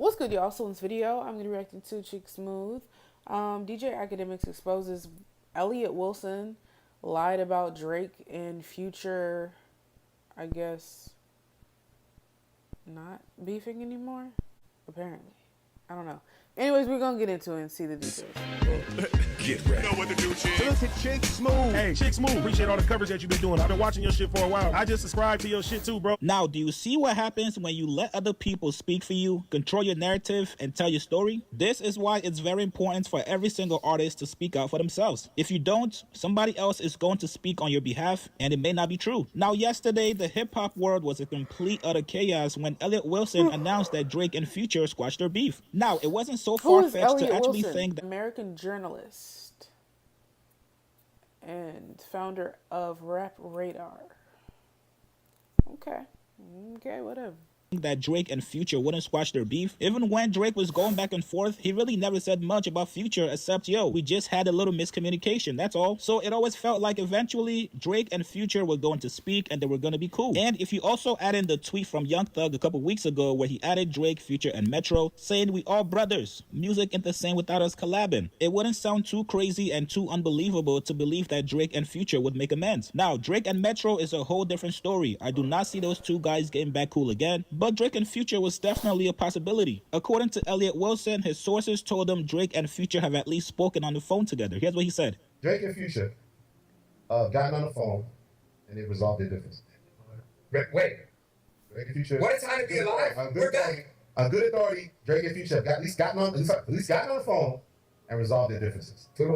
What's good, y'all? So in this video, I'm going to be reacting to Chick Smooth. DJ Academics exposes Elliott Wilson lied about Drake and Future, I guess, not beefing anymore? Apparently. I don't know. Anyways, we're going to get into it and see the details. Get ready. You know what to do, Chick. Look at Chick Smooth. Hey, Chick Smooth. Appreciate all the coverage that you've been doing. I've been watching your shit for a while. I just subscribed to your shit too, bro. Now, do you see what happens when you let other people speak for you, control your narrative, and tell your story? This is why it's very important for every single artist to speak out for themselves. If you don't, somebody else is going to speak on your behalf, and it may not be true. Now, yesterday, the hip-hop world was a complete utter chaos when Elliott Wilson announced that Drake and Future squashed their beef. Now, it wasn't so far-fetched to actually think that American journalist and founder of Rap Radar. Okay, whatever. that Drake and Future wouldn't squash their beef. Even when Drake was going back and forth, he really never said much about Future except, yo, we just had a little miscommunication, that's all. So it always felt like eventually Drake and Future were going to speak and they were going to be cool. And if you also add in the tweet from Young Thug a couple weeks ago where he added Drake, Future, and Metro, saying we all brothers, music ain't the same without us collabing, it wouldn't sound too crazy and too unbelievable to believe that Drake and Future would make amends. Now, Drake and Metro is a whole different story. I do not see those two guys getting back cool again, but Drake and Future was definitely a possibility. According to Elliott Wilson, his sources told him Drake and Future have at least spoken on the phone together. Here's what he said. Drake and Future gotten on the phone and they resolved their difference. Wait. Drake and Future. What a time to be alive. We're back. A good authority, Drake and Future have at least gotten on the phone and resolved their differences. So I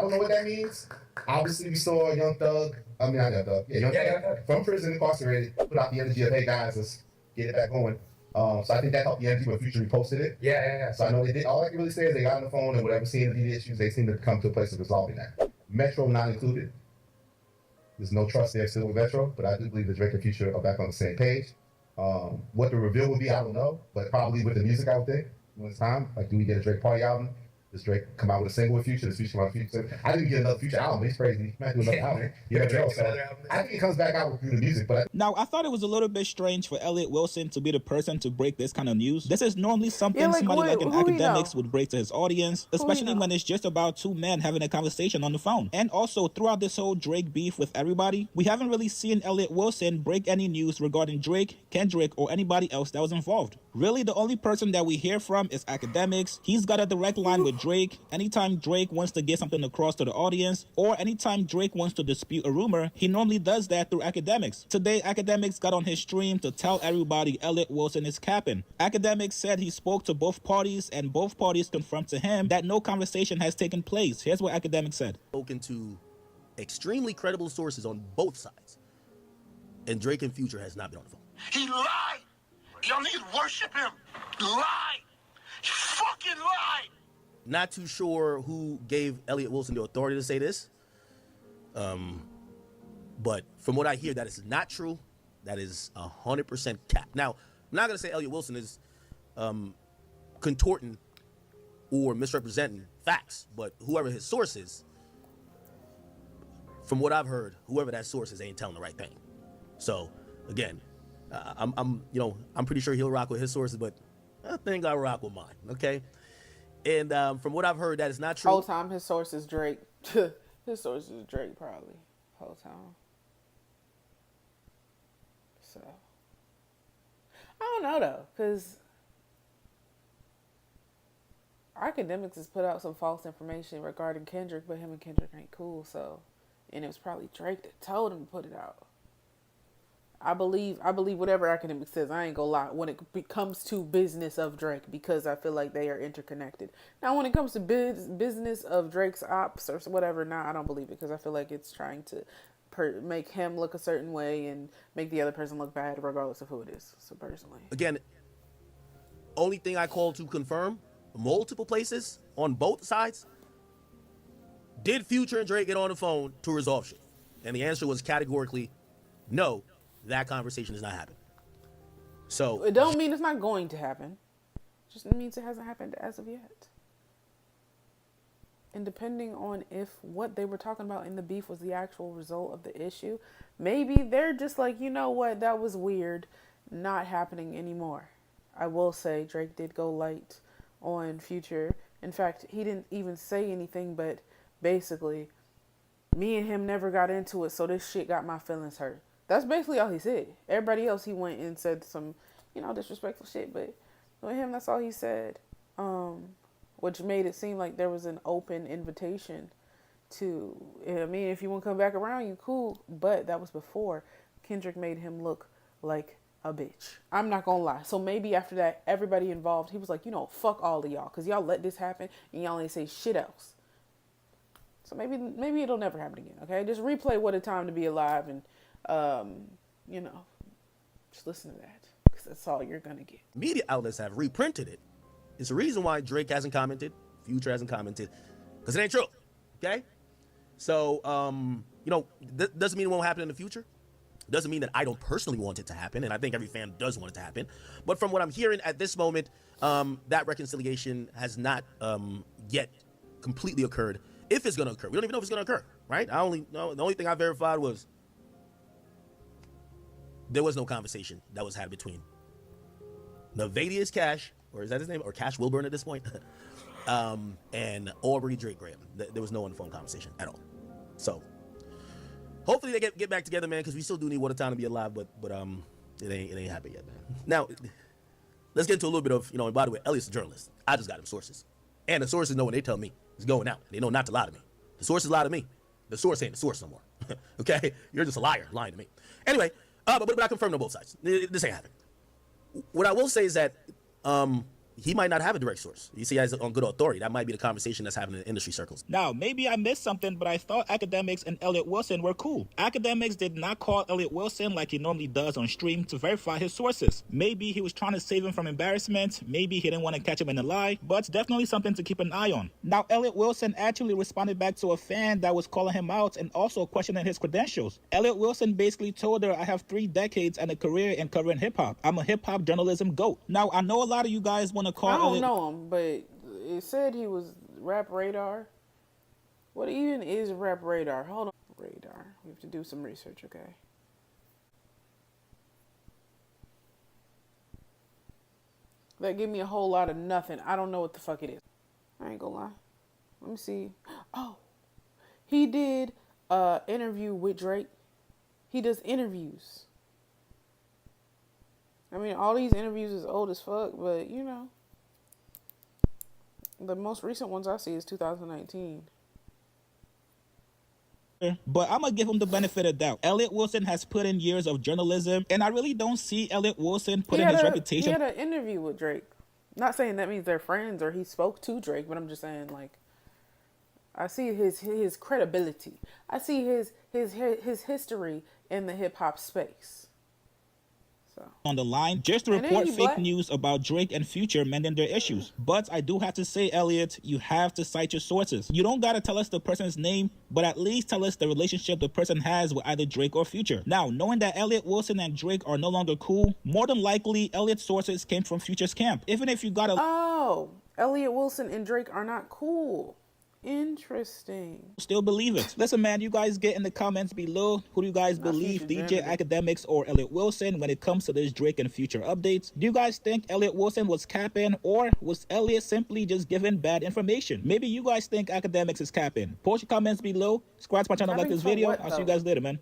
don't know what that means. Obviously, we saw Young Thug. Young Thug from prison, incarcerated, put out the energy of, hey guys, let's get it back going. So I think that helped the energy when Future reposted it. Yeah. So I know they did. All I can really say is they got on the phone and whatever CND issues, they seem to come to a place of resolving that. Metro not included. There's no trust there still with Metro, but I do believe that Drake and Future are back on the same page. What the reveal will be, I don't know, but probably with the music out there when it's time. Like, do we get a Drake party album? Does Drake come out with a single with Future? Does Future come out with Future? I didn't get another Future album. He's crazy. He might do another album. I think he comes back out through the music. Now, I thought it was a little bit strange for Elliott Wilson to be the person to break this kind of news. This is normally something somebody like an Academics would break to his audience, especially when it's just about two men having a conversation on the phone. And also, throughout this whole Drake beef with everybody, we haven't really seen Elliott Wilson break any news regarding Drake, Kendrick, or anybody else that was involved. Really, the only person that we hear from is Academics. He's got a direct line with Drake. Anytime Drake wants to get something across to the audience, or anytime Drake wants to dispute a rumor, he normally does that through Academics. Today, Academics got on his stream to tell everybody Elliott Wilson is capping. Academics said he spoke to both parties, and both parties confirmed to him that no conversation has taken place. Here's what Academics said. Spoken to extremely credible sources on both sides, and Drake and Future has not been on the phone. He lied. Y'all need to worship him. Lied. He fucking lied. Not too sure who gave Elliott Wilson the authority to say this. But from what I hear, that is not true. That is 100% cap. Now, I'm not going to say Elliott Wilson is contorting or misrepresenting facts, but whoever his source is, from what I've heard, whoever that source is ain't telling the right thing. So, again, I'm pretty sure he'll rock with his sources, but I think I'll rock with mine, okay? And from what I've heard, that is not true. Whole time, his source is Drake. His source is Drake, probably. Whole time. So, I don't know, though, because Academics has put out some false information regarding Kendrick, but him and Kendrick ain't cool, so, and it was probably Drake that told him to put it out. I believe whatever Academic says. I ain't gonna lie when it comes to business of Drake, because I feel like they are interconnected. Now, when it comes to business of Drake's ops or whatever, I don't believe it, because I feel like it's trying to make him look a certain way and make the other person look bad, regardless of who it is. So personally, again, only thing I call to confirm, multiple places on both sides. Did Future and Drake get on the phone to resolve shit? And the answer was categorically no. That conversation has not happened. So it don't mean it's not going to happen. It just means it hasn't happened as of yet. And depending on if what they were talking about in the beef was the actual result of the issue, maybe they're just like, you know what, that was weird, not happening anymore. I will say Drake did go light on Future. In fact, he didn't even say anything, but basically, me and him never got into it, so this shit got my feelings hurt. That's basically all he said. Everybody else, he went and said some, disrespectful shit, but with him, that's all he said. Which made it seem like there was an open invitation to, if you want to come back around, you cool. But that was before Kendrick made him look like a bitch. I'm not gonna lie. So maybe after that, everybody involved, he was like, fuck all of y'all, because y'all let this happen and y'all ain't say shit else. So maybe it'll never happen again, okay? Just replay What a Time to Be Alive and, just listen to that, because that's all you're gonna get. Media outlets have reprinted it. It's the reason why Drake hasn't commented, Future hasn't commented, because it ain't true, okay? So, that doesn't mean it won't happen in the future. Doesn't mean that I don't personally want it to happen, and I think every fan does want it to happen. But from what I'm hearing at this moment, that reconciliation has not yet completely occurred. If it's going to occur. We don't even know if it's going to occur, right? The only thing I verified was there was no conversation that was had between Navadius Cash, or is that his name? Or Cash Wilburn at this point? And Aubrey Drake Graham. There was no on-the-phone conversation at all. So hopefully they get back together, man, because we still do need What a Time to Be Alive, but it ain't happened yet, man. Now, let's get into a little bit of, and by the way, Elliot's a journalist. I just got him sources. And the sources know when they tell me it's going out. They know not to lie to me. The sources lie to me. The source ain't the source no more. Okay? You're just a liar lying to me. Anyway, but I confirmed on both sides. This ain't happening. What I will say is that he might not have a direct source. You see, as on good authority, that might be the conversation that's happening in industry circles. Now, maybe I missed something, but I thought Academics and Elliot Wilson were cool. Academics did not call Elliot Wilson like he normally does on stream to verify his sources. Maybe he was trying to save him from embarrassment. Maybe he didn't want to catch him in a lie, but it's definitely something to keep an eye on. Now, Elliot Wilson actually responded back to a fan that was calling him out and also questioning his credentials. Elliot Wilson basically told her, I have 3 decades and a career in covering hip-hop. I'm a hip-hop journalism GOAT. Now, I know a lot of you guys want to call I don't Elliot... know him, but it said he was Rap Radar. What even is Rap Radar? Hold on. Radar. We have to do some research, okay? That give me a whole lot of nothing. I don't know what the fuck it is. I ain't gonna lie. Let me see. Oh, he did interview with Drake. He does interviews. I mean, all these interviews is old as fuck, but the most recent ones I see is 2019. But I'm going to give him the benefit of doubt. Elliot Wilson has put in years of journalism, and I really don't see Elliot Wilson putting his reputation... He had an interview with Drake. Not saying that means they're friends or he spoke to Drake, but I'm just saying, I see his credibility. I see his history in the hip-hop space. On the line just to report fake news about Drake and Future mending their issues. But I do have to say, Elliot, you have to cite your sources. You don't gotta tell us the person's name, but at least tell us the relationship the person has with either Drake or Future. Now, knowing that Elliot Wilson and Drake are no longer cool, more than likely Elliot's sources came from Future's camp. Even if you gotta... Oh, Elliot Wilson and Drake are not cool. Interesting. Still believe it. Listen, man, you guys get in the comments below. Who do you guys believe, DJ Academics or Elliot Wilson, when it comes to this Drake and Future updates? Do you guys think Elliot Wilson was capping, or was Elliot simply just giving bad information? Maybe you guys think Academics is capping. Post your comments below. Subscribe to my channel, like this video. I'll see you guys later, man.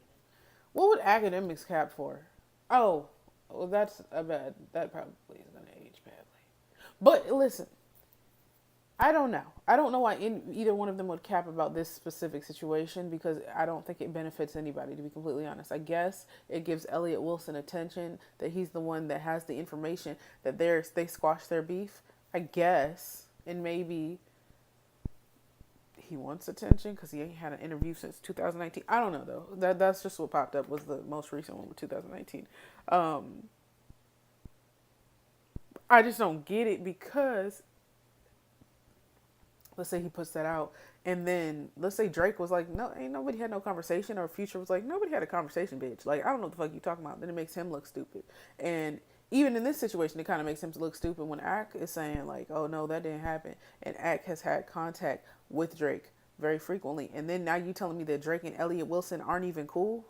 What would Academics cap for? Oh, well, that probably is gonna age badly. But listen. I don't know. I don't know why either one of them would cap about this specific situation, because I don't think it benefits anybody, to be completely honest. I guess it gives Elliot Wilson attention, that he's the one that has the information, that they squash their beef, I guess. And maybe he wants attention because he ain't had an interview since 2019. I don't know, though. That's just what popped up, was the most recent one with 2019. I just don't get it, because... let's say he puts that out, and then let's say Drake was like, no, ain't nobody had no conversation, or Future was like, nobody had a conversation, bitch. I don't know what the fuck you talking about. Then it makes him look stupid. And even in this situation, it kind of makes him look stupid when Ak is saying oh no, that didn't happen. And Ak has had contact with Drake very frequently. And then now you telling me that Drake and Elliot Wilson aren't even cool?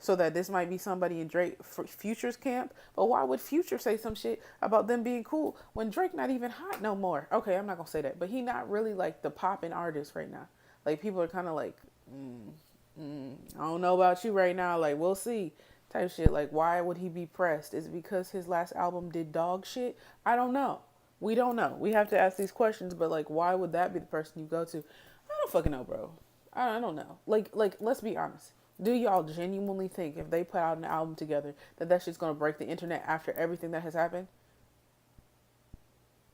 so that this might be somebody in Drake Future's camp. But why would Future say some shit about them being cool when Drake not even hot no more? Okay, I'm not gonna say that, but he not really like the popping artist right now. Like people are kind of like, I don't know about you right now. Like we'll see, type shit. Like why would he be pressed? Is it because his last album did dog shit? I don't know. We don't know. We have to ask these questions. But like, why would that be the person you go to? I don't fucking know, bro. I don't know. Like let's be honest. Do y'all genuinely think if they put out an album together that shit's gonna break the internet after everything that has happened?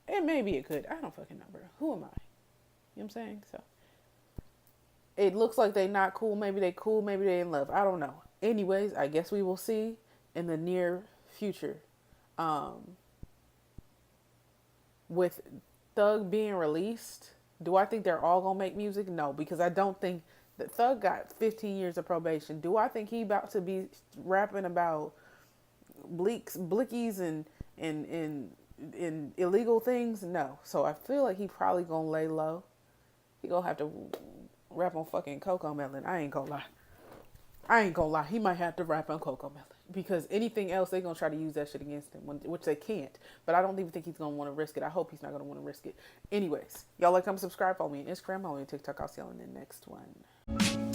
And maybe it could. I don't fucking know, bro. Who am I? You know what I'm saying? So it looks like they not cool. Maybe they cool. Maybe they in love. I don't know. Anyways, I guess we will see in the near future. With Thug being released, do I think they're all gonna make music? No, because I don't think that Thug got 15 years of probation. Do I think he about to be rapping about blickies and illegal things? No. So I feel like he probably gonna lay low. He gonna have to rap on fucking Coco Melon. I ain't gonna lie. He might have to rap on Coco Melon. Because anything else, they're going to try to use that shit against him, which they can't. But I don't even think he's going to want to risk it. I hope he's not going to want to risk it. Anyways, y'all like, comment, subscribe, follow me on Instagram, follow me on TikTok. I'll see y'all in the next one.